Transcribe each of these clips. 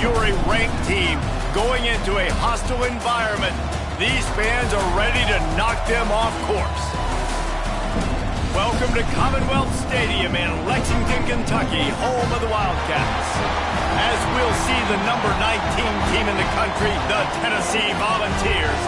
you're a ranked team going into a hostile environment, these fans are ready to knock them off course. Welcome to Commonwealth Stadium in Lexington, Kentucky, home of the Wildcats. As we'll see the number 19 team in the country, the Tennessee Volunteers,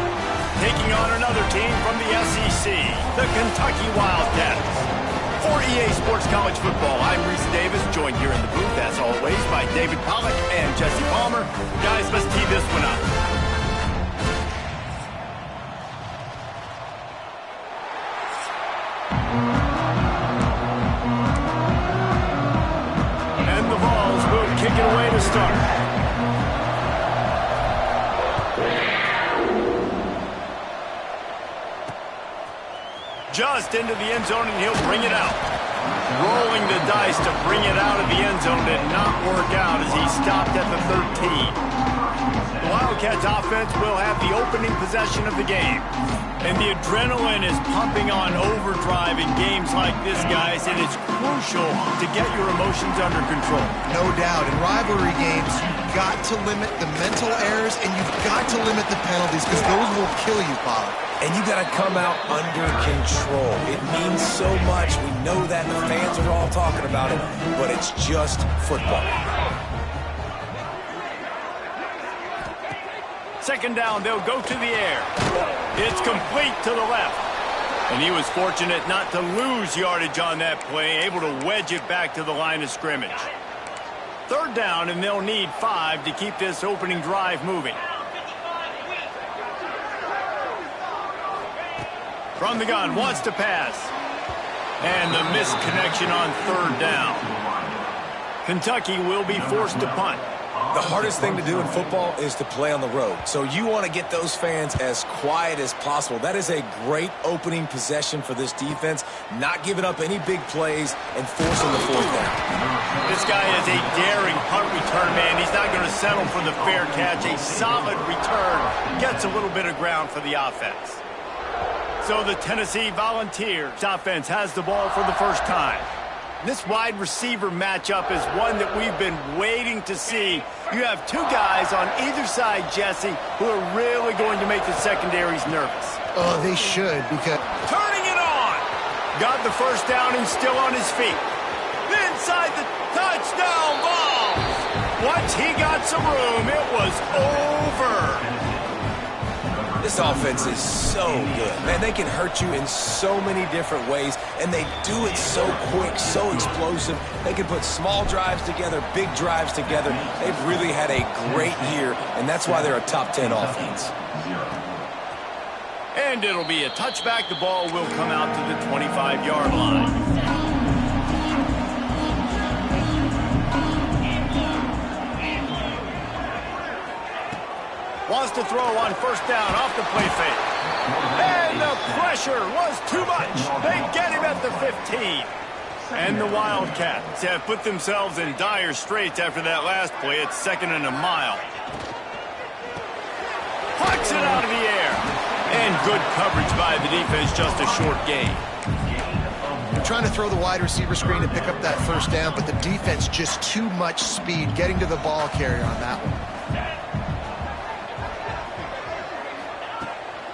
taking on another team from the SEC, the Kentucky Wildcats. For EA Sports College Football, I'm Reese Davis, joined here in the booth, as always, by David Pollack and Jesse Palmer. Guys, let's tee this one up. And the Vols will kick it away to start. Just into the end zone, and he'll bring it out. Rolling the dice to bring it out of the end zone did not work out as he stopped at the 13. The Wildcats offense will have the opening possession of the game. And the adrenaline is pumping on overdrive in games like this, guys, and it's crucial to get your emotions under control. No doubt. In rivalry games, you've got to limit the mental errors, and you've got to limit the penalties, because those will kill you, Bob. And you got to come out under control. It means so much. We know that. The fans are all talking about it, but it's just football. Second down, they'll go to the air. It's complete to the left. And he was fortunate not to lose yardage on that play, able to wedge it back to the line of scrimmage. Third down, and they'll need 5 to keep this opening drive moving. From the gun, wants to pass. And the misconnection on third down. Kentucky will be forced to punt. The hardest thing to do in football is to play on the road. So you want to get those fans as quiet as possible. That is a great opening possession for this defense. Not giving up any big plays and forcing the fourth down. This guy is a daring punt return man. He's not going to settle for the fair catch. A solid return. Gets a little bit of ground for the offense. So the Tennessee Volunteers offense has the ball for the first time. This wide receiver matchup is one that we've been waiting to see. You have two guys on either side, Jesse, who are really going to make the secondaries nervous. Oh, they should, because... Turning it on! Got the first down and still on his feet. Inside the touchdown ball! Once he got some room, it was over. This offense is so good. Man, they can hurt you in so many different ways, and they do it so quick, so explosive. They can put small drives together, big drives together. They've really had a great year, and that's why they're a top 10 offense. And it'll be a touchback. The ball will come out to the 25-yard line. Wants to throw on first down off the play fake. And the pressure was too much. They get him at the 15. And the Wildcats have put themselves in dire straits after that last play. It's 2nd and a mile. Plucks it out of the air. And good coverage by the defense, just a short gain. They're trying to throw the wide receiver screen to pick up that first down, but the defense just too much speed getting to the ball carrier on that one.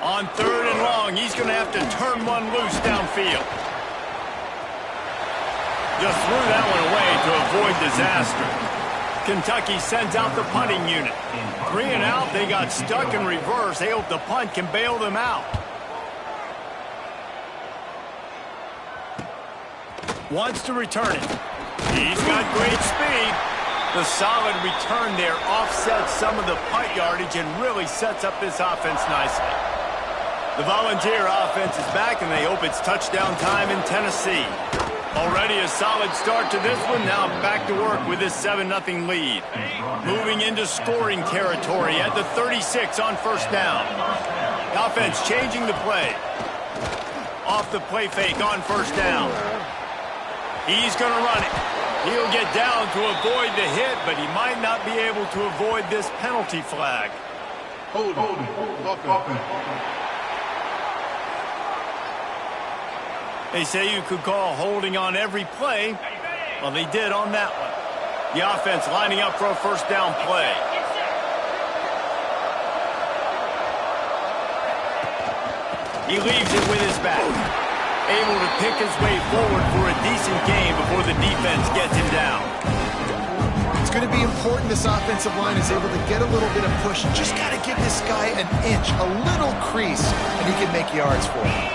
On 3rd and long, he's going to have to turn one loose downfield. Just threw that one away to avoid disaster. Kentucky sends out the punting unit. 3 and out, they got stuck in reverse. They hope the punt can bail them out. Wants to return it. He's got great speed. The solid return there offsets some of the punt yardage and really sets up this offense nicely. The Volunteer offense is back, and they hope it's touchdown time in Tennessee. Already a solid start to this one. Now back to work with this 7-0 lead. Moving into scoring territory at the 36 on first down. The offense changing the play. Off the play fake on first down. He's going to run it. He'll get down to avoid the hit, but he might not be able to avoid this penalty flag. Hold on. They say you could call holding on every play. Well, they did on that one. The offense lining up for a first down play. He leaves it with his back. Able to pick his way forward for a decent gain before the defense gets him down. It's going to be important this offensive line is able to get a little bit of push. Just got to give this guy an inch, a little crease, and he can make yards for him.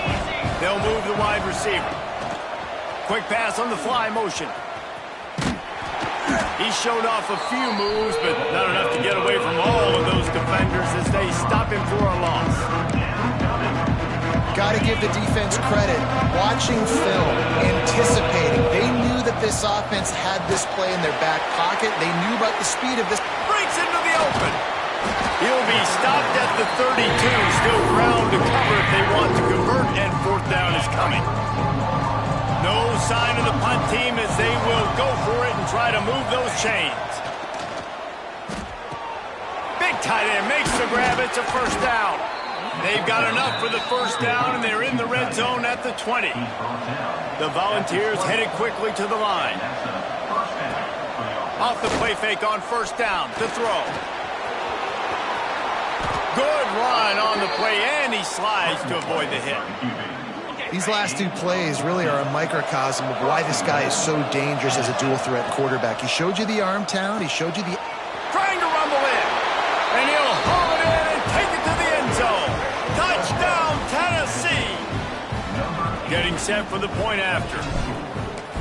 They'll move the wide receiver. Quick pass on the fly motion. He showed off a few moves, but not enough to get away from all of those defenders as they stop him for a loss. Got to give the defense credit. Watching film, anticipating. They knew that this offense had this play in their back pocket. They knew about the speed of this. Breaks into the open. He'll be stopped at the 32. Still ground to cover if they want to convert, and fourth down is coming. No sign of the punt team as they will go for it and try to move those chains. Big tight end makes the grab. It's a first down. They've got enough for the first down, and they're in the red zone at the 20. The Volunteers headed quickly to the line. Off the play fake on first down to throw. Good run on the play, and he slides to avoid the hit. These last two plays really are a microcosm of why this guy is so dangerous as a dual-threat quarterback. He showed you the arm talent. He showed you the... Trying to rumble in, and he'll haul it in and take it to the end zone. Touchdown, Tennessee! Getting set for the point after.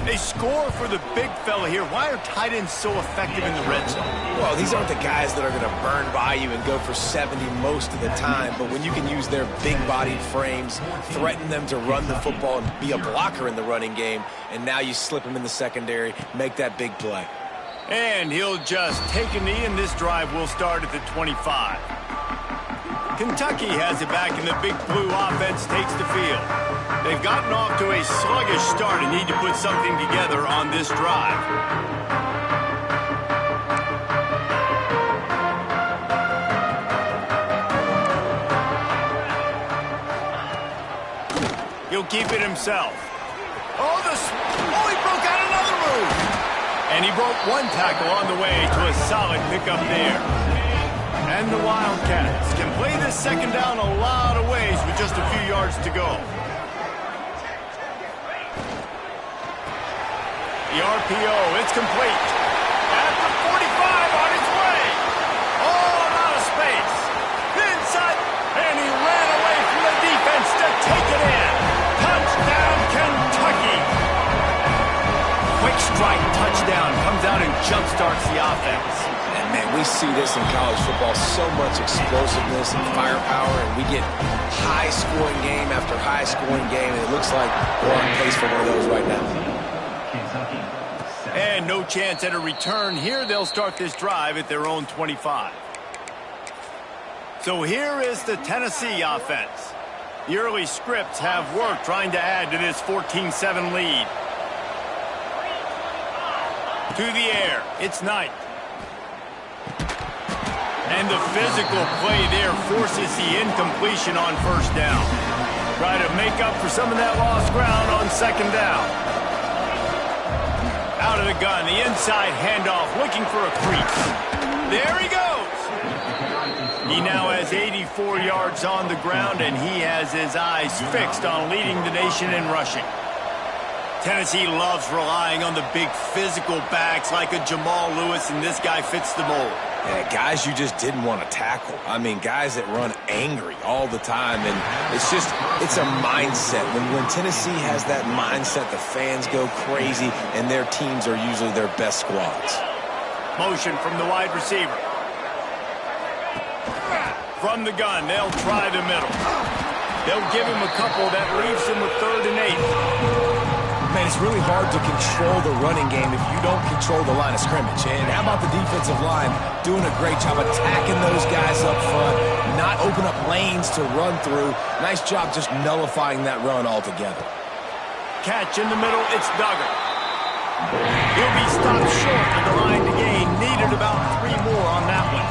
They score for the big fella here. Why are tight ends so effective in the red zone? Well, these aren't the guys that are going to burn by you and go for 70 most of the time, but when you can use their big-bodied frames, threaten them to run the football and be a blocker in the running game, and now you slip them in the secondary, make that big play. And he'll just take a knee, and this drive will start at the 25. Kentucky has it back, and the big blue offense takes the field. They've gotten off to a sluggish start and need to put something together on this drive. He'll keep it himself. Oh, he broke out another move. And he broke one tackle on the way to a solid pickup there. And the Wildcats can play this second down a lot of ways with just a few yards to go. The RPO, it's complete. At the 45 on its way. All out of space. Inside, and he ran away from the defense to take it in. Touchdown, Kentucky. Quick strike touchdown comes out and jumpstarts the offense. And man, we see this in college football, so much explosiveness and firepower, and we get high-scoring game after high-scoring game, and it looks like we're on pace for one of those right now. And no chance at a return here. They'll start this drive at their own 25. So here is the Tennessee offense. The early scripts have worked trying to add to this 14-7 lead. To the air, it's Knight. And the physical play there forces the incompletion on first down. Try to make up for some of that lost ground on second down. Out of the gun, the inside handoff, looking for a crease. There he goes. He now has 84 yards on the ground, and he has his eyes fixed on leading the nation in rushing. Tennessee loves relying on the big physical backs like a Jamal Lewis, and this guy fits the mold. Yeah, guys you just didn't want to tackle. I mean, guys that run angry all the time, and it's a mindset. When Tennessee has that mindset, the fans go crazy, and their teams are usually their best squads. Motion from the wide receiver. From the gun, they'll try the middle. They'll give him a couple that leaves him with 3rd and 8. Man, it's really hard to control the running game if you don't control the line of scrimmage. And how about the defensive line doing a great job attacking those guys up front, not open up lanes to run through. Nice job just nullifying that run altogether. Catch in the middle, it's Duggar. He'll be stopped short of the line to gain. Needed about 3 more on that one.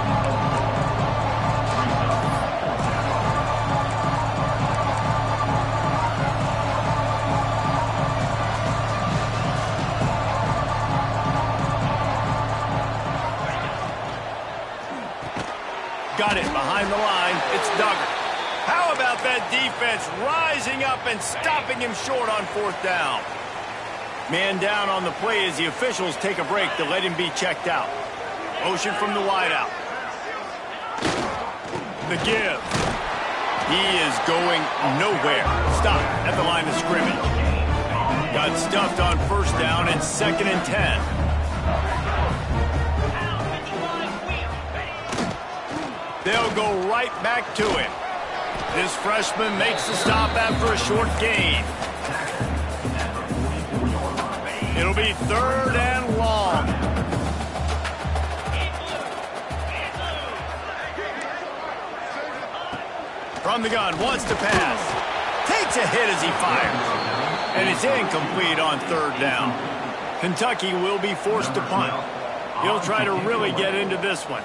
got it behind the line. It's Duggar. How about that defense rising up and stopping him short on 4th down? Man down on the play as the officials take a break to let him be checked out. Motion from the wideout. The give. He is going nowhere. Stop at the line of scrimmage. Got stuffed on 1st down and 2nd and 10. They'll go right back to him. This freshman makes the stop after a short gain. It'll be 3rd and long. From the gun, wants to pass. Takes a hit as he fires. And it's incomplete on 3rd down. Kentucky will be forced to punt. He'll try to really get into this one.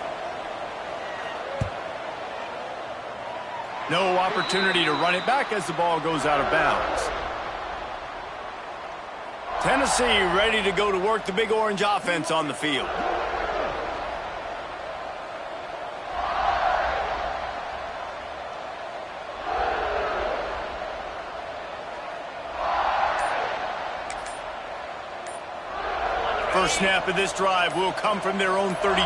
No opportunity to run it back as the ball goes out of bounds. Tennessee ready to go to work the Big Orange offense on the field. First snap of this drive will come from their own 32.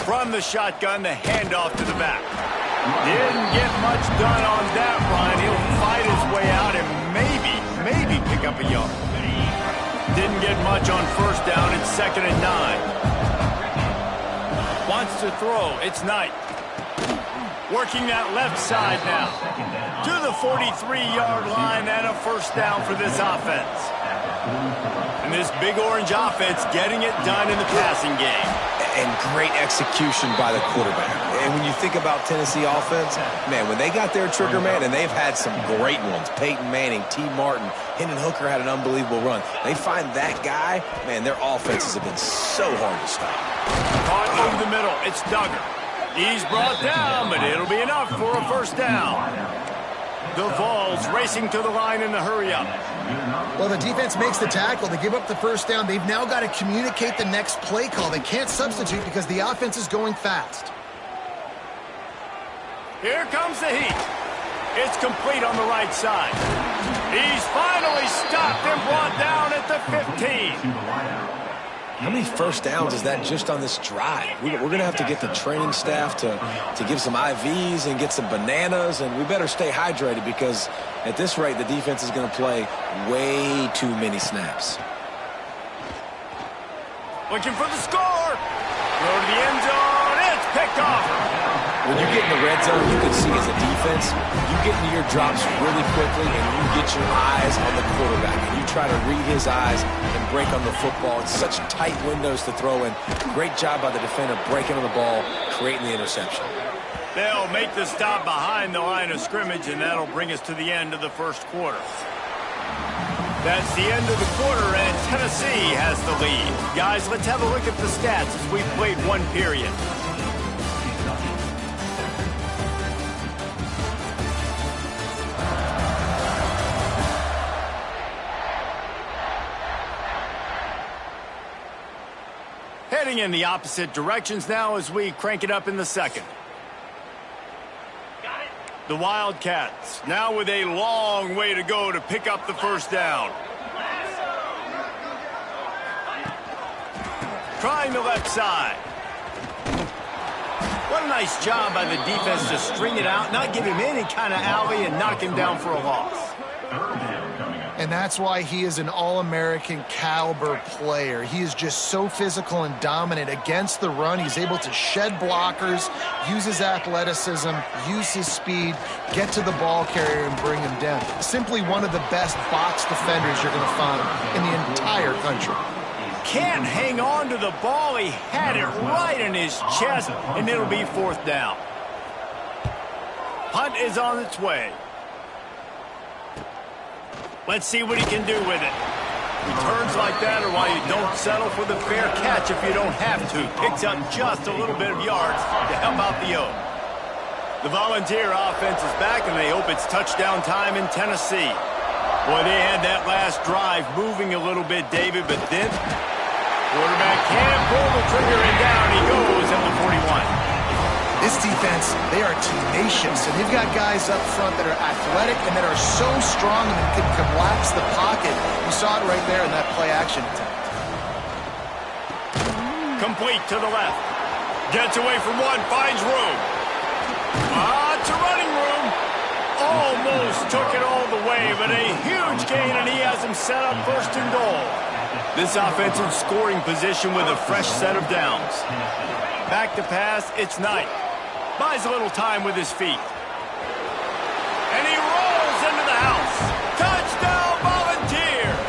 From the shotgun, the handoff to the back. Didn't get much done on that run. He'll fight his way out and maybe pick up a yard. Didn't get much on 1st down. It's 2nd and 9. Wants to throw. It's Knight. Working that left side now. To the 43-yard line and a 1st down for this offense. And this Big Orange offense getting it done in the passing game. And great execution by the quarterback. And when you think about Tennessee offense, man, when they got their trigger man, and they've had some great ones, Peyton Manning, T. Martin, Hendon Hooker had an unbelievable run. They find that guy, man, their offenses have been so hard to stop. Caught over the middle, it's Duggar. He's brought down, but it'll be enough for a 1st down. The Vols racing to the line in the hurry-up. Well, the defense makes the tackle. They give up the 1st down. They've now got to communicate the next play call. They can't substitute because the offense is going fast. Here comes the heat. It's complete on the right side. He's finally stopped and brought down at the 15. How many 1st downs is that just on this drive? We're going to have to get the training staff to give some IVs and get some bananas, and we better stay hydrated because at this rate, the defense is going to play way too many snaps. Looking for the score. Go to the end zone. It's picked off. When you get in the red zone, you can see as a defense, you get into your drops really quickly and you get your eyes on the quarterback. And you try to read his eyes and break on the football. It's such tight windows to throw in. Great job by the defender breaking on the ball, creating the interception. They'll make the stop behind the line of scrimmage, and that'll bring us to the end of the 1st quarter. That's the end of the quarter, and Tennessee has the lead. Guys, let's have a look at the stats as we've played 1 period. Heading in the opposite directions now as we crank it up in the 2nd. The Wildcats now with a long way to go to pick up the 1st down. Trying the left side. What a nice job by the defense to string it out, not give him any kind of alley, and knock him down for a loss. And that's why he is an All-American caliber player. He is just so physical and dominant against the run. He's able to shed blockers, use his athleticism, use his speed, get to the ball carrier and bring him down. Simply one of the best box defenders you're going to find in the entire country. Can't hang on to the ball. He had it right in his chest, and it'll be 4th down. Punt is on its way. Let's see what he can do with it. Returns like that are why you don't settle for the fair catch if you don't have to. Picks up just a little bit of yards to help out the Oak. The Volunteer offense is back, and they hope it's touchdown time in Tennessee. Boy, they had that last drive moving a little bit, David, but then Quarterback can't pull the trigger, and down he goes at the 41. This defense, they are tenacious, and they've got guys up front that are athletic and that are so strong and can collapse the pocket. You saw it right there in that play-action attempt. Complete to the left. Gets away from one, finds room. It's a running room. Almost took it all the way, but a huge gain, and he has him set up first and goal. This offensive scoring position with a fresh set of downs. Back to pass, it's Knight. Buys a little time with his feet. And he rolls into the house. Touchdown, Volunteers!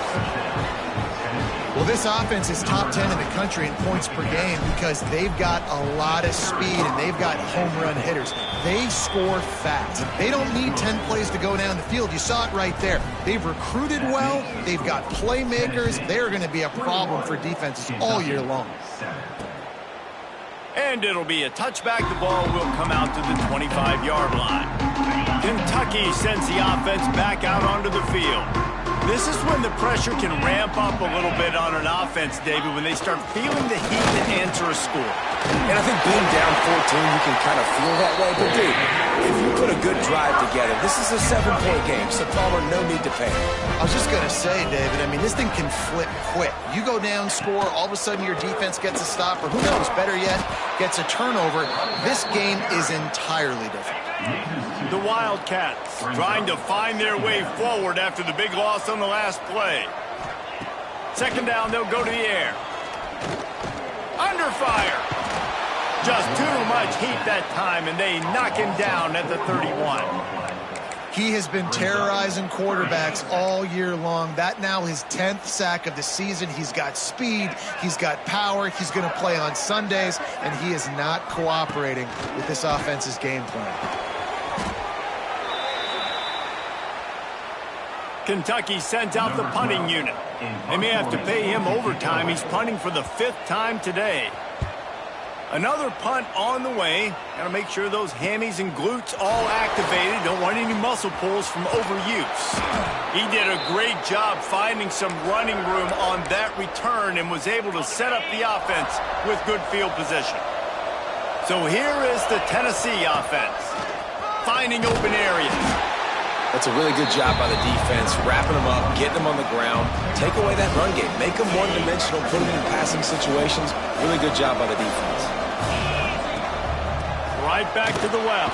Well, this offense is top 10 in the country in points per game because they've got a lot of speed and they've got home run hitters. They score fast. They don't need 10 plays to go down the field. You saw it right there. They've recruited well. They've got playmakers. They're going to be a problem for defenses all year long. And it'll be a touchback. The ball will come out to the 25-yard line. Kentucky sends the offense back out onto the field. This is when the pressure can ramp up a little bit on an offense, David, when they start feeling the heat to answer a score. And I think being down 14, you can kind of feel that way. But, dude, if you put a good drive together, this is a 7-point game, so Palmer, no need to panic. I was just going to say, David, I mean, this thing can flip quick. You go down, score, all of a sudden your defense gets a stop, or who knows, better yet, gets a turnover. This game is entirely different. The Wildcats trying to find their way forward after the big loss on the last play. Second down, they'll go to the air. Under fire. Just too much heat that time, and they knock him down at the 31. He has been terrorizing quarterbacks all year long. That now his 10th sack of the season. He's got speed. He's got power. He's going to play on Sundays, and he is not cooperating with this offense's game plan. Kentucky sends out the punting unit. They may have to pay him overtime. He's punting for the 5th time today. Another punt on the way. Got to make sure those hammies and glutes all activated. Don't want any muscle pulls from overuse. He did a great job finding some running room on that return and was able to set up the offense with good field position. So here is the Tennessee offense. Finding open areas. That's a really good job by the defense, wrapping them up, getting them on the ground, take away that run game, make them one-dimensional, put them in passing situations. Really good job by the defense. Right back to the well.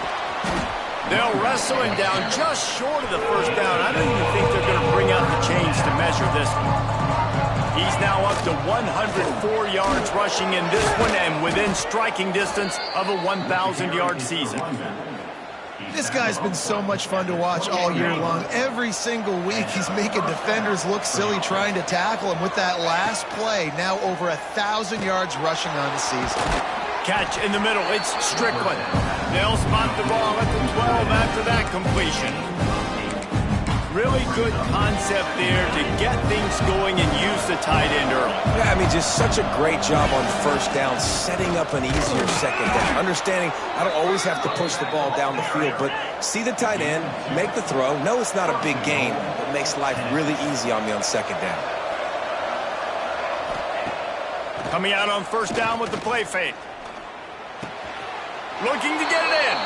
They'll wrestle him down just short of the first down. I don't even think they're going to bring out the chains to measure this one. He's now up to 104 yards rushing in this one and within striking distance of a 1,000-yard season. This guy's been so much fun to watch all year long. Every single week, he's making defenders look silly trying to tackle him. With that last play, now over 1,000 yards rushing on the season. Catch in the middle. It's Strickland. They'll spot the ball at the 12 after that completion. Really good concept there to get things going and use the tight end early. Yeah, I mean, just such a great job on first down, setting up an easier second down. Understanding I don't always have to push the ball down the field, but see the tight end, make the throw. No, it's not a big gain, but makes life really easy on me on second down. Coming out on first down with the play fake. Looking to get it in.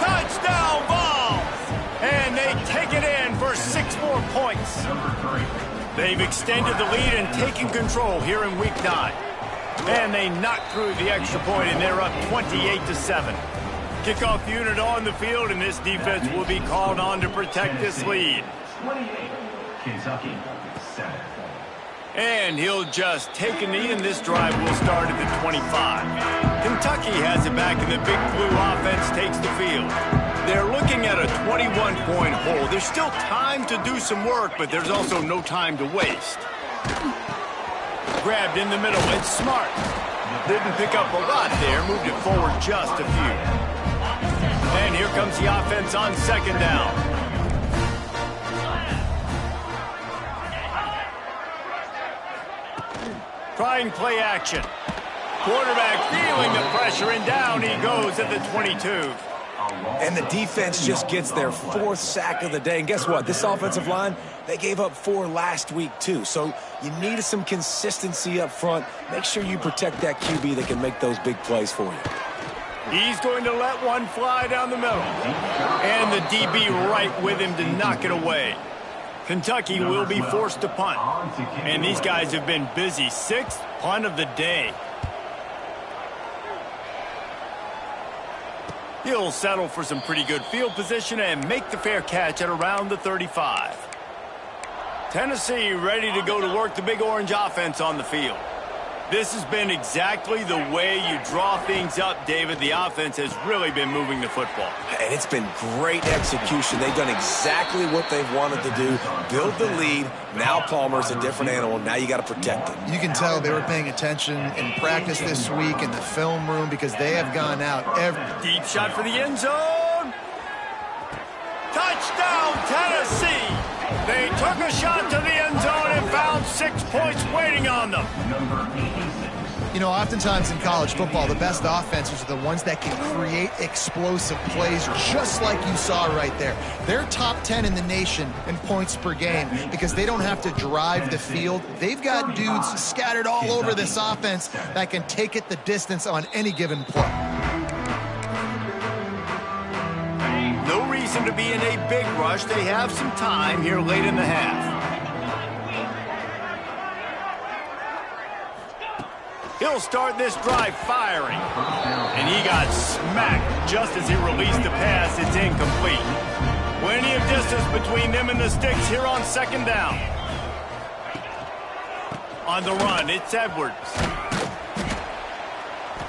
Touchdown ball! And they take it in for 6 more points. They've extended the lead and taken control here in Week 9. And they knock through the extra point, and they're up 28-7. Kickoff unit on the field, and this defense will be called on to protect this lead. 28, Kentucky, 7. And he'll just take a knee, and this drive will start at the 25. Kentucky has it back, and the Big Blue offense takes the field. They're looking at a 21-point hole. There's still time to do some work, but there's also no time to waste. Grabbed in the middle. It's Smart. Didn't pick up a lot there. Moved it forward just a few. And here comes the offense on second down. Trying play action. Quarterback feeling the pressure, and down he goes at the 22. And the defense just gets their 4th sack of the day. And guess what? This offensive line, they gave up 4 last week too. So you need some consistency up front. Make sure you protect that QB that can make those big plays for you. He's going to let one fly down the middle. And the DB right with him to knock it away. Kentucky will be forced to punt. And these guys have been busy. 6th punt of the day. He'll settle for some pretty good field position and make the fair catch at around the 35. Tennessee ready to go to work the Big Orange offense on the field. This has been exactly the way you draw things up, David. The offense has really been moving the football. And it's been great execution. They've done exactly what they've wanted to do. Build the lead. Now Palmer's a different animal. Now you got to protect him. You can tell they were paying attention in practice this week in the film room because they have gone out every... Deep shot for the end zone. Touchdown, Tennessee. They took a shot to the end zone and found 6 points waiting on them. You know, oftentimes in college football, the best offenses are the ones that can create explosive plays, just like you saw right there. They're top 10 in the nation in points per game because they don't have to drive the field. They've got dudes scattered all over this offense that can take it the distance on any given play. No reason to be in a big rush. They have some time here late in the half. He'll start this drive firing. And he got smacked just as he released the pass. It's incomplete. Plenty of distance between them and the sticks here on 2nd down. On the run, it's Edwards.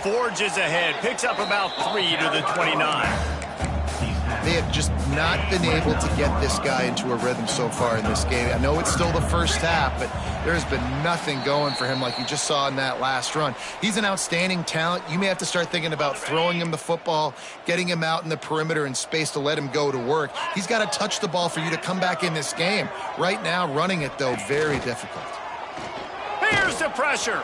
Forges ahead, picks up about 3 to the 29. They have just not been able to get this guy into a rhythm so far in this game. I know it's still the first half, but there's been nothing going for him like you just saw in that last run. He's an outstanding talent. You may have to start thinking about throwing him the football, getting him out in the perimeter in space to let him go to work. He's got to touch the ball for you to come back in this game. Right now, running it, though, very difficult. Here's the pressure.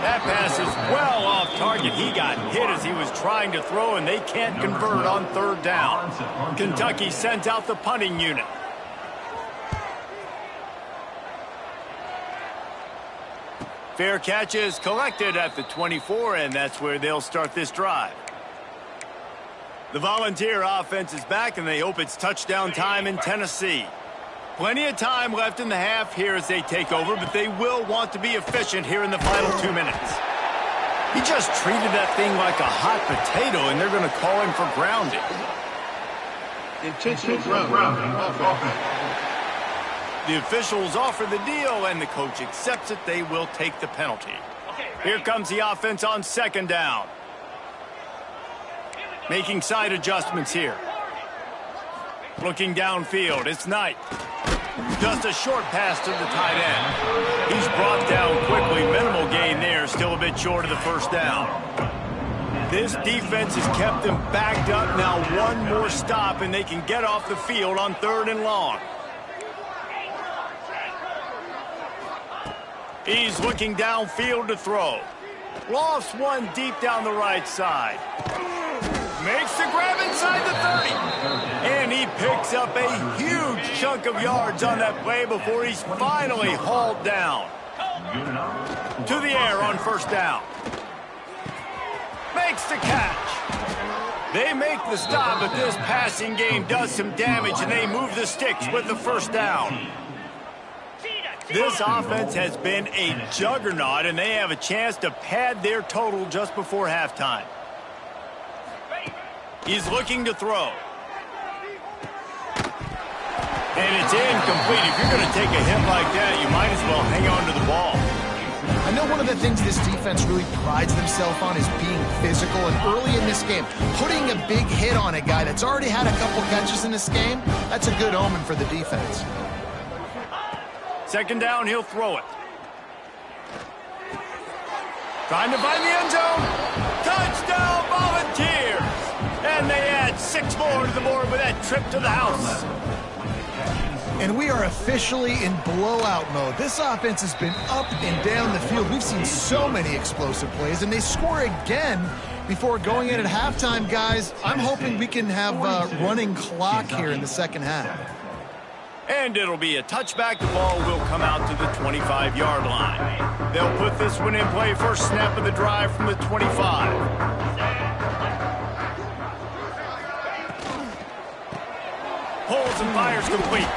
That pass is well off target. He got hit as he was trying to throw, and they can't convert on 3rd down. Kentucky sent out the punting unit. Fair catch is collected at the 24, and that's where they'll start this drive. The Volunteer offense is back, and they hope it's touchdown time in Tennessee. Plenty of time left in the half here as they take over, but they will want to be efficient here in the final 2 minutes. He just treated that thing like a hot potato, and they're going to call him for grounding. Intentional grounding. Offense. The officials offer the deal, and the coach accepts it. They will take the penalty. Here comes the offense on 2nd down. Making side adjustments here. Looking downfield, it's Knight. Just a short pass to the tight end. He's brought down quickly. Minimal gain there, still a bit short of the 1st down. This defense has kept them backed up. Now one more stop, and they can get off the field on 3rd and long. He's looking downfield to throw. Lofts one deep down the right side. Makes the grab inside the 30. And he picks up a huge chunk of yards on that play before he's finally hauled down. To the air on 1st down. Makes the catch. They make the stop, but this passing game does some damage, and they move the sticks with the 1st down. This offense has been a juggernaut, and they have a chance to pad their total just before halftime. He's looking to throw. And it's incomplete. If you're going to take a hit like that, you might as well hang on to the ball. I know one of the things this defense really prides themselves on is being physical, and early in this game, putting a big hit on a guy that's already had a couple catches in this game, that's a good omen for the defense. 2nd down, he'll throw it. Trying to find the end zone. Touchdown, Volunteers! And they add 6 more to the board with that trip to the house. And we are officially in blowout mode. This offense has been up and down the field. We've seen so many explosive plays, and they score again before going in at halftime, guys, I'm hoping we can have a running clock here in the second half. And it'll be a touchback. The ball will come out to the 25-yard line. They'll put this one in play first snap of the drive from the 25. Holds and fires complete.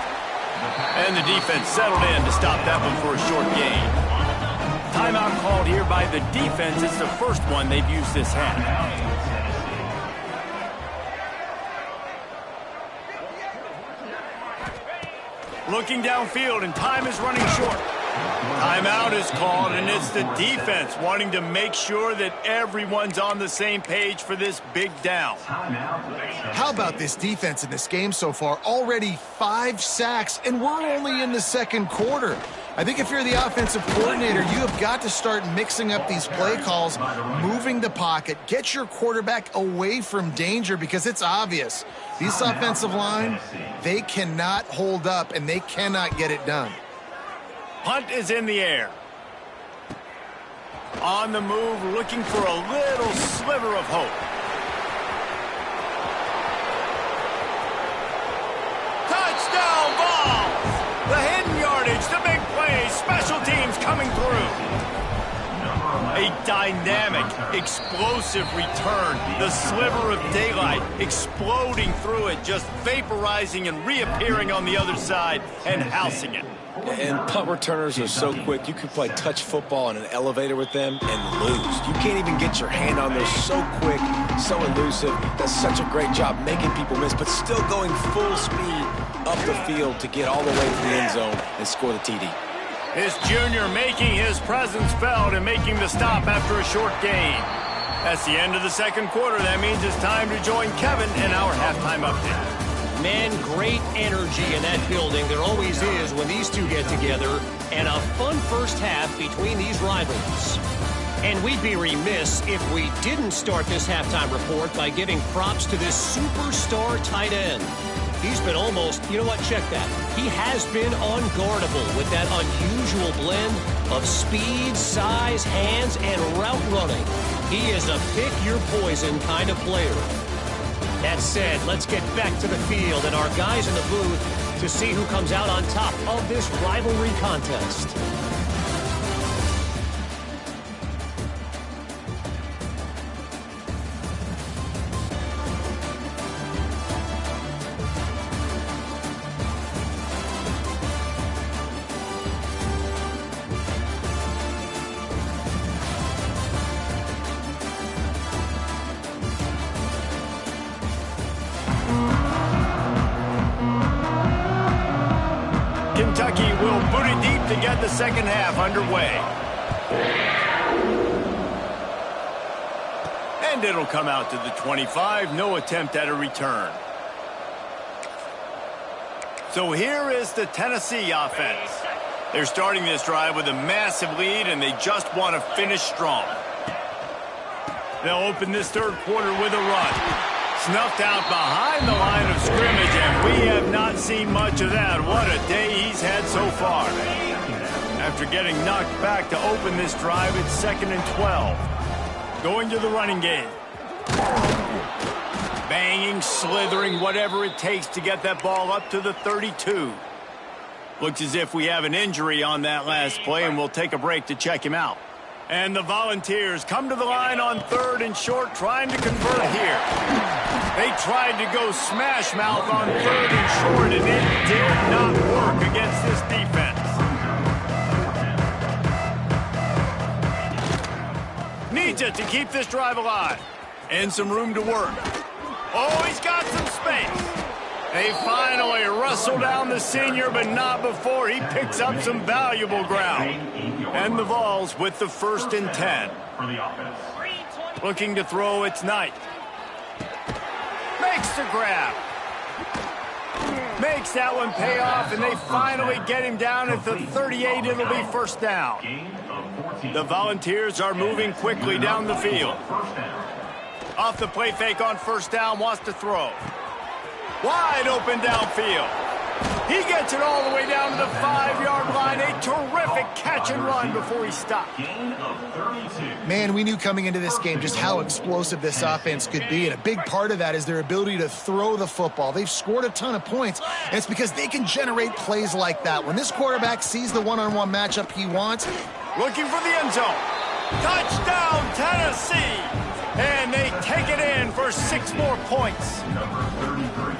And the defense settled in to stop that one for a short gain. Timeout called here by the defense. It's the first one they've used this half. Looking downfield, and time is running short. Timeout is called, and it's the defense wanting to make sure that everyone's on the same page for this big down. How about this defense in this game so far? Already 5 sacks, and we're only in the second quarter. I think if you're the offensive coordinator, you have got to start mixing up these play calls, moving the pocket, get your quarterback away from danger, because it's obvious. This offensive line, they cannot hold up, and they cannot get it done. Punt is in the air. On the move, looking for a little sliver of hope. Touchdown ball! The hidden yardage, the big play, special teams coming through. A dynamic, explosive return. The sliver of daylight exploding through it, just vaporizing and reappearing on the other side and housing it. And punt returners are so quick. You can play touch football in an elevator with them and lose. You can't even get your hand on those. So quick, so elusive. Does such a great job making people miss, but still going full speed up the field to get all the way to the end zone and score the TD. His junior making his presence felt and making the stop after a short gain. That's the end of the second quarter. That means it's time to join Kevin in our halftime update. Man, great energy in that building. There always is when these two get together. And a fun first half between these rivals. And we'd be remiss if we didn't start this halftime report by giving props to this superstar tight end. He's been almost, you know what, check that. He has been unguardable with that unusual blend of speed, size, hands, and route running. He is a pick-your-poison kind of player. That said, let's get back to the field and our guys in the booth to see who comes out on top of this rivalry contest. Kentucky will boot it deep to get the second half underway. And it'll come out to the 25. No attempt at a return. So here is the Tennessee offense. They're starting this drive with a massive lead, and they just want to finish strong. They'll open this third quarter with a run. Snuffed out behind the line of scrimmage, and we have not seen much of that. What a day he's had so far. After getting knocked back to open this drive, it's 2nd and 12. Going to the running game. Banging, slithering, whatever it takes to get that ball up to the 32. Looks as if we have an injury on that last play, and we'll take a break to check him out. And the Volunteers come to the line on 3rd and short, trying to convert here. They tried to go smash mouth on 3rd and short, and it did not work against this defense. Needs it to keep this drive alive. And some room to work. Oh, he's got some space. They finally wrestle down the senior, but not before he picks up some valuable ground. And the Vols with the 1st and 10. Looking to throw, it's Knight. Makes the grab. Makes that one pay off, and they finally get him down at the 38. It'll be 1st down. The Volunteers are moving quickly down the field. Off the play fake on 1st down, wants to throw. Wide open downfield. He gets it all the way down to the 5-yard line. A terrific catch and run before he stopped. Gain of 32. Man, we knew coming into this game just how explosive this offense could be, and a big part of that is their ability to throw the football. They've scored a ton of points, and it's because they can generate plays like that. When this quarterback sees the one-on-one matchup he wants, looking for the end zone. Touchdown, Tennessee! And they take it in for 6 more points. Number 33.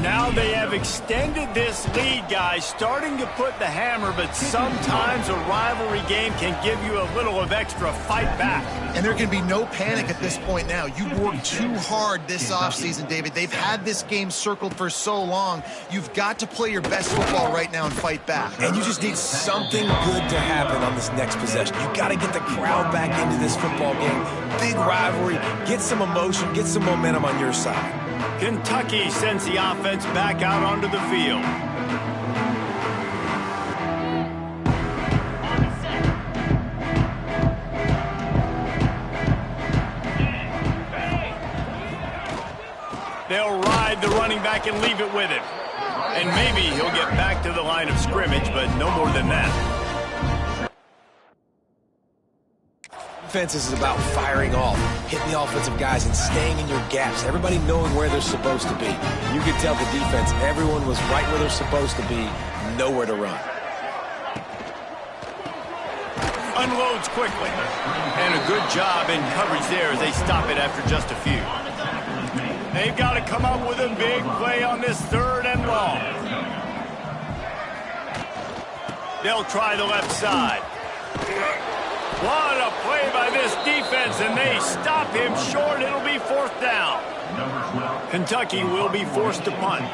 Now they have extended this lead, guys, starting to put the hammer, but sometimes a rivalry game can give you a little of extra fight back. and there can be no panic at this point now. You've worked too hard this offseason, David. They've had this game circled for so long. You've got to play your best football right now and fight back. And you just need something good to happen on this next possession. You got to get the crowd back into this football game. Big rivalry. Get some emotion. Get some momentum on your side. Kentucky sends the offense back out onto the field. They'll ride the running back and leave it with him. And maybe he'll get back to the line of scrimmage, but no more than that. Defense is about firing off, hitting the offensive guys and staying in your gaps. Everybody knowing where they're supposed to be. You could tell the defense, everyone was right where they're supposed to be, nowhere to run. Unloads quickly. And a good job in coverage there as they stop it after just a few. They've got to come up with a big play on this 3rd and long. They'll try the left side. What a play by this defense, and they stop him short. It'll be 4th down. Kentucky will be forced to punt.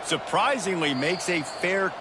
Surprisingly makes a fair...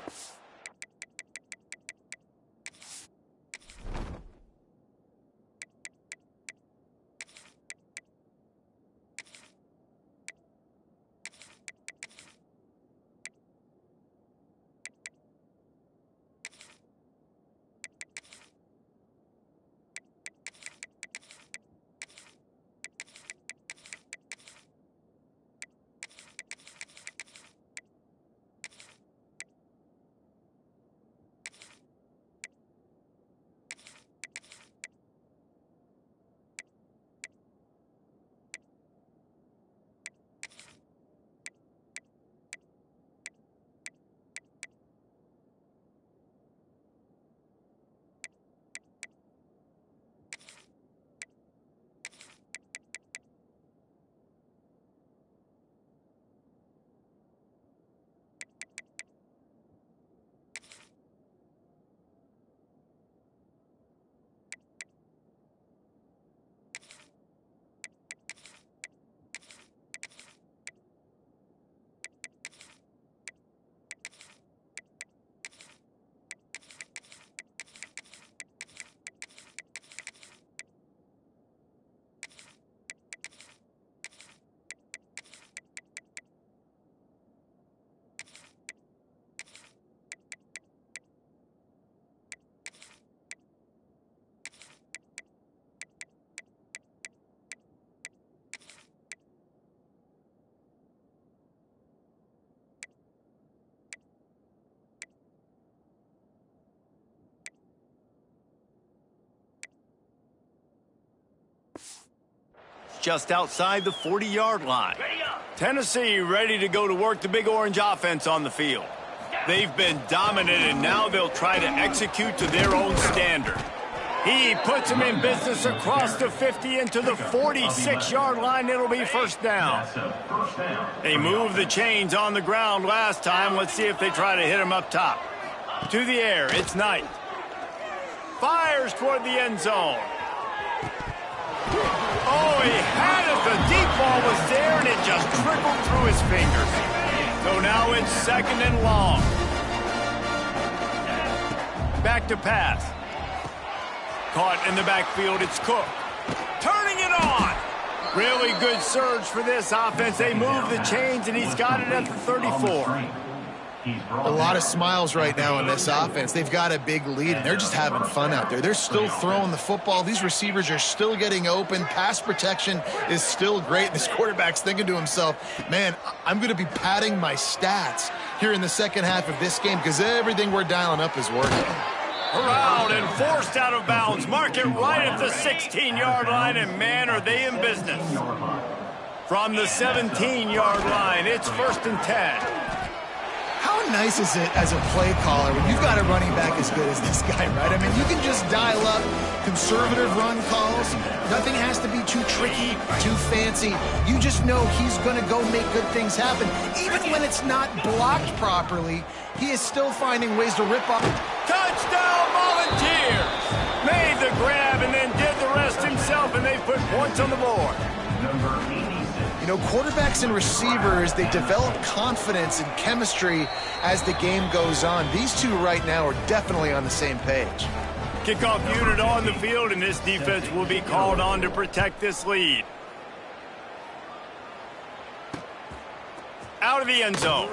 just outside the 40-yard line. Tennessee ready to go to work the Big Orange offense on the field. They've been dominant, and now they'll try to execute to their own standard. He puts them in business across the 50 into the 46-yard line. It'll be 1st down. They moved the chains on the ground last time. Let's see if they try to hit him up top. To the air, it's Knight. Fires toward the end zone. Oh, he had it. The deep ball was there, and it just trickled through his fingers. So now it's 2nd and long. Back to pass. Caught in the backfield, it's Cook. Turning it on. Really good surge for this offense. They move the chains, and he's got it at the 34. A lot of smiles right now in this offense. They've got a big lead, and they're just having fun out there. They're still throwing the football. These receivers are still getting open. Pass protection is still great. And this quarterback's thinking to himself, man, I'm going to be padding my stats here in the second half of this game because everything we're dialing up is working. Around and forced out of bounds. Mark it right at the 16-yard line, and man, are they in business. From the 17-yard line, it's 1st and 10. How nice is it as a play caller when you've got a running back as good as this guy, right? I mean, you can just dial up conservative run calls. Nothing has to be too tricky, too fancy. You just know he's going to go make good things happen. Even when it's not blocked properly, he is still finding ways to rip up. Touchdown, Volunteers! Made the grab and then did the rest himself, and they put points on the board. You know, quarterbacks and receivers, they develop confidence and chemistry as the game goes on. These two right now are definitely on the same page. Kickoff unit on the field, and this defense will be called on to protect this lead. Out of the end zone.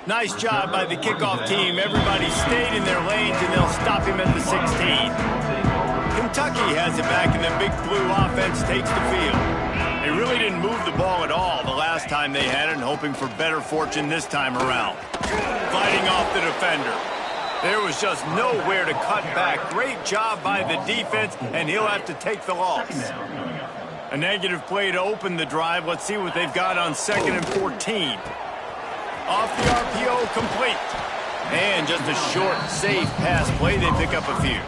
Nice job by the kickoff team. Everybody stayed in their lanes, and they'll stop him at the 16. Kentucky has it back, and the big blue offense takes the field. They really didn't move the ball at all the last time they had it, and hoping for better fortune this time around. Fighting off the defender. There was just nowhere to cut back. Great job by the defense, and he'll have to take the loss. A negative play to open the drive. Let's see what they've got on 2nd and 14. Off the RPO, complete. And just a short, safe pass play. They pick up a few.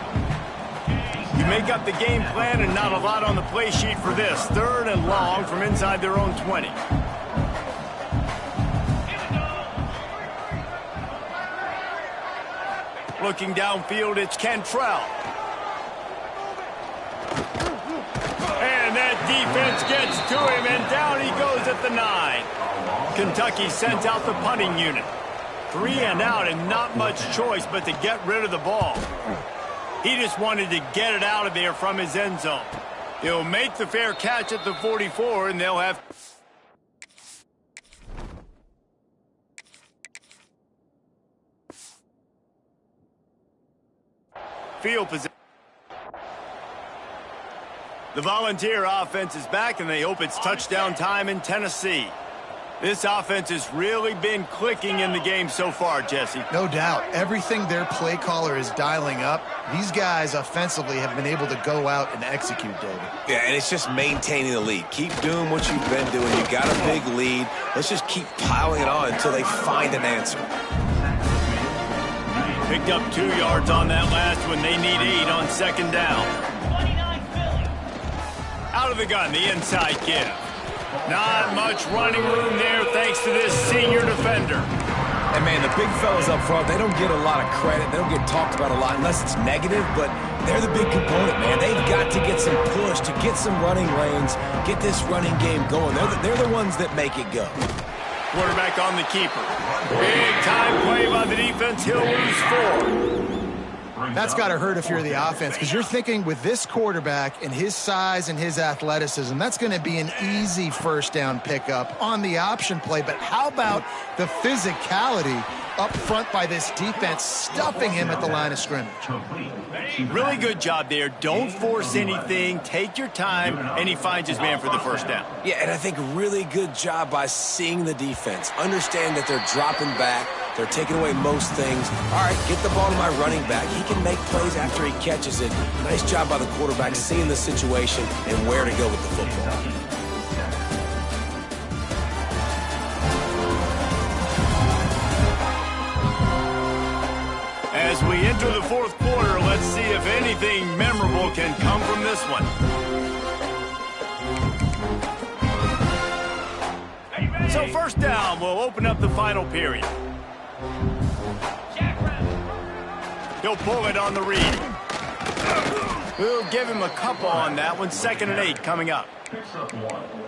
You make up the game plan and not a lot on the play sheet for this. 3rd and long from inside their own 20. Looking downfield, it's Cantrell. And that defense gets to him, and down he goes at the 9. Kentucky sends out the punting unit. 3 and out, and not much choice but to get rid of the ball. He just wanted to get it out of there from his end zone. He'll make the fair catch at the 44, and they'll have... field position. The Volunteer offense is back, and they hope it's touchdown time in Tennessee. This offense has really been clicking in the game so far, Jesse. No doubt. Everything their play caller is dialing up, these guys offensively have been able to go out and execute, David. Yeah, and it's just maintaining the lead. Keep doing what you've been doing. You got a big lead. Let's just keep piling it on until they find an answer. Picked up 2 yards on that last one. They need 8 on 2nd down. Out of the gun, the inside give. Not much running room there thanks to this senior defender. And, man, the big fellas up front, they don't get a lot of credit. They don't get talked about a lot unless it's negative, but they're the big component, man. They've got to get some push, to get some running lanes, get this running game going. They're the ones that make it go. Quarterback on the keeper. Big time play by the defense. He'll lose 4. That's got to hurt if you're the offense, because you're thinking with this quarterback and his size and his athleticism, that's going to be an easy 1st down pickup on the option play. But how about the physicality up front by this defense, stuffing him at the line of scrimmage? Really good job there. Don't force anything. Take your time, and he finds his man for the 1st down. Yeah, and I think really good job by seeing the defense. Understand that they're dropping back. They're taking away most things. All right, get the ball to my running back. He can make plays after he catches it. Nice job by the quarterback seeing the situation and where to go with the football. As we enter the 4th quarter, let's see if anything memorable can come from this one. So 1st down will open up the final period. He'll pull it on the read. We'll give him a couple on that one. 2nd and 8 coming up. Picks up 1.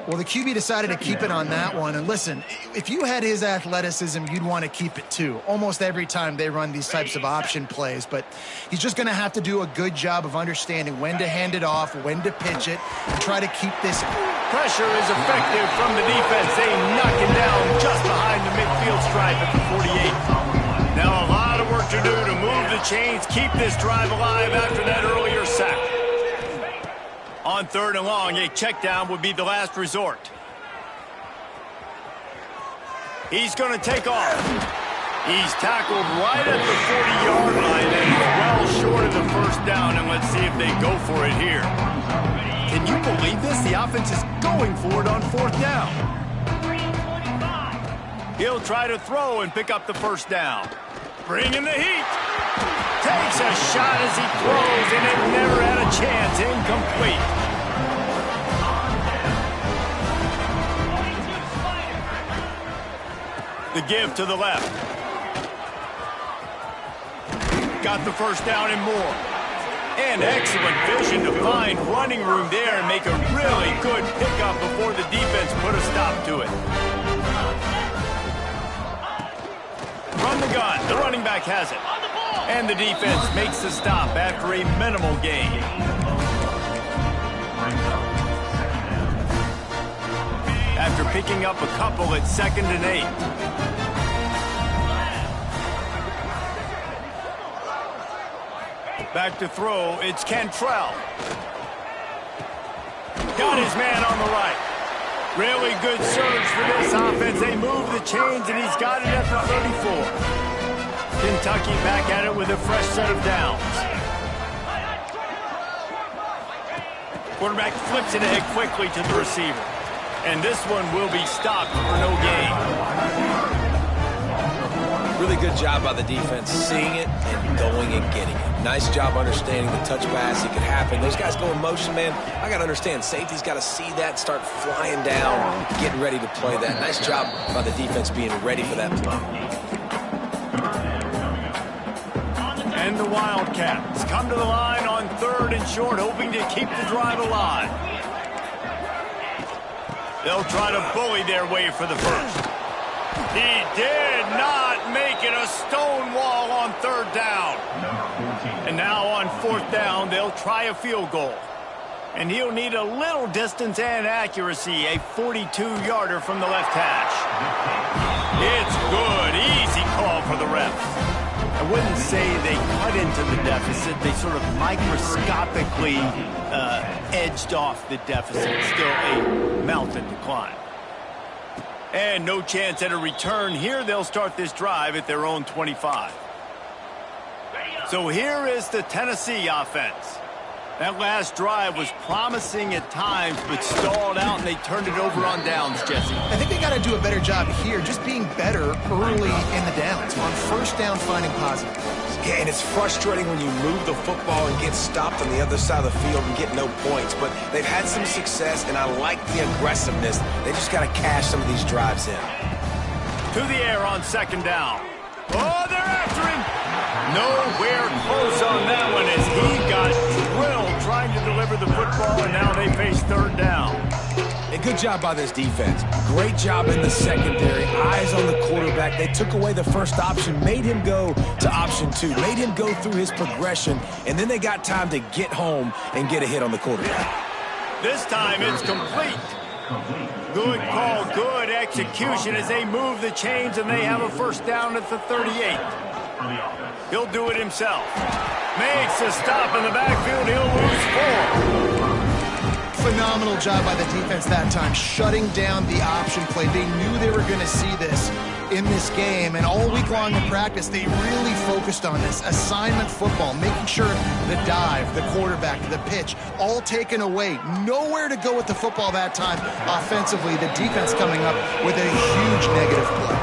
Well, the QB decided to keep it on that one. And listen, if you had his athleticism, you'd want to keep it too. Almost every time they run these types of option plays. But he's just going to have to do a good job of understanding when to hand it off, when to pitch it, and try to keep this. Pressure is effective from the defense. They knock him down just behind the midfield stripe at the 48. Now a lot of work to do to move the chains, keep this drive alive after that earlier sack. On 3rd and long, a check down would be the last resort. He's going to take off. He's tackled right at the 40-yard line and he's well short of the first down. And let's see if they go for it here. Can you believe this? The offense is going for it on 4th down. He'll try to throw and pick up the first down. Bringing the heat. Takes a shot as he throws, and it never had a chance. Incomplete. The give to the left. Got the first down and more. And excellent vision to find running room there and make a really good pickup before the defense put a stop to it. From the gun, the running back has it. And the defense makes the stop after a minimal gain. After picking up a couple at 2nd and 8. Back to throw, it's Cantrell. Got his man on the right. Really good surge for this offense. They move the chains, and he's got it at the 34. Kentucky back at it with a fresh set of downs. Quarterback flips it ahead quickly to the receiver. And this one will be stopped for no gain. Really good job by the defense seeing it and going and getting it. Nice job understanding the touch pass. It could happen. Those guys go in motion, man. I got to understand. Safety's got to see that, start flying down, getting ready to play that. Nice job by the defense being ready for that play. And the Wildcats come to the line on 3rd and short, hoping to keep the drive alive. They'll try to bully their way for the first. He did not make it. A stone wall on 3rd down. And now on 4th down, they'll try a field goal. And he'll need a little distance and accuracy, a 42-yarder from the left hash. It's good. Easy call for the refs. I wouldn't say they cut into the deficit. They sort of microscopically edged off the deficit. Still a mountain to climb. And no chance at a return here. They'll start this drive at their own 25. So here is the Tennessee offense. That last drive was promising at times, but stalled out, and they turned it over on downs, Jesse. I think they got to do a better job here, just being better early in the downs. On 1st down, finding positive. Yeah, and it's frustrating when you move the football and get stopped on the other side of the field and get no points. But they've had some success, and I like the aggressiveness. They just got to cash some of these drives in. To the air on 2nd down. Oh, they're after him. Nowhere close on that one as he got drilled trying to deliver the football, and now they face 3rd down. And good job by this defense. Great job in the secondary. Eyes on the quarterback. They took away the first option, made him go to option 2, made him go through his progression, and then they got time to get home and get a hit on the quarterback. This time it's complete. Good call, good execution as they move the chains, and they have a 1st down at the 38. He'll do it himself. Makes a stop in the backfield. He'll lose 4. Phenomenal job by the defense that time, shutting down the option play. They knew they were going to see this in this game, and all week long in practice, they really focused on this. Assignment football, making sure the dive, the quarterback, the pitch, all taken away. Nowhere to go with the football that time offensively. The defense coming up with a huge negative play.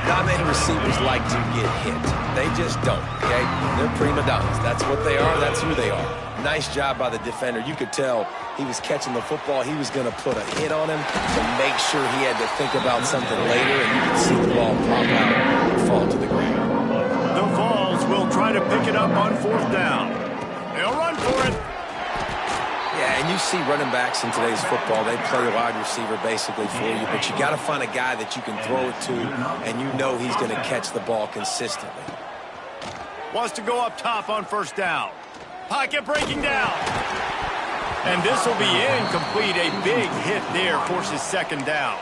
Not many receivers like to get hit. They just don't, okay? They're prima donnas. That's what they are. That's who they are. Nice job by the defender. You could tell he was catching the football. He was going to put a hit on him to make sure he had to think about something later, and you could see the ball pop out and fall to the ground. The Vols will try to pick it up on 4th down. They'll run for it. Yeah, and you see running backs in today's football, they play wide receiver basically for you, but you got to find a guy that you can throw it to, and you know he's going to catch the ball consistently. Wants to go up top on first down. Pocket breaking down. And this will be incomplete. A big hit there forces second down.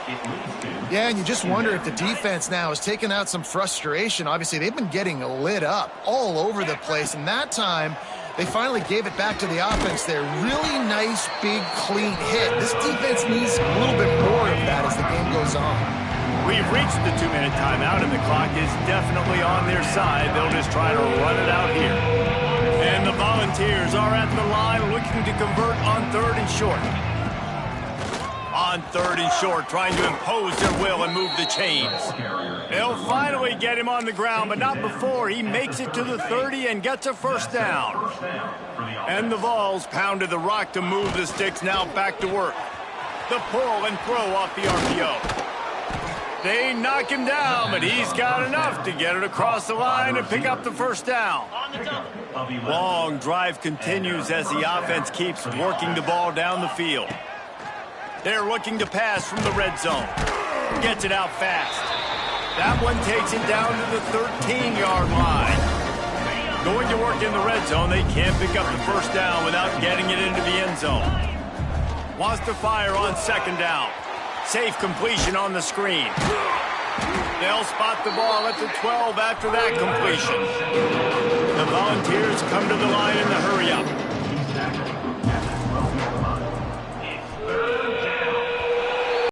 Yeah, and you just wonder if the defense now has taken out some frustration. Obviously, they've been getting lit up all over the place, and that time they finally gave it back to the offense there. Really nice, big, clean hit. This defense needs a little bit more of that as the game goes on. We've reached the 2-minute timeout, and the clock is definitely on their side. They'll just try to run it out here. And the Volunteers are at the line looking to convert on 3rd and short. On 3rd and short, trying to impose their will and move the chains. They'll finally get him on the ground, but not before he makes it to the 30 and gets a first down. And the Vols pounded the rock to move the sticks, now back to work. The pull and throw off the RPO. They knock him down, but he's got enough to get it across the line and pick up the first down. Long drive continues as the offense keeps working the ball down the field. They're looking to pass from the red zone. Gets it out fast. That one takes it down to the 13-yard line. Going to work in the red zone, they can't pick up the first down without getting it into the end zone. Wants to fire on second down. Safe completion on the screen. They'll spot the ball at the 12 after that completion. The Volunteers come to the line in the hurry-up.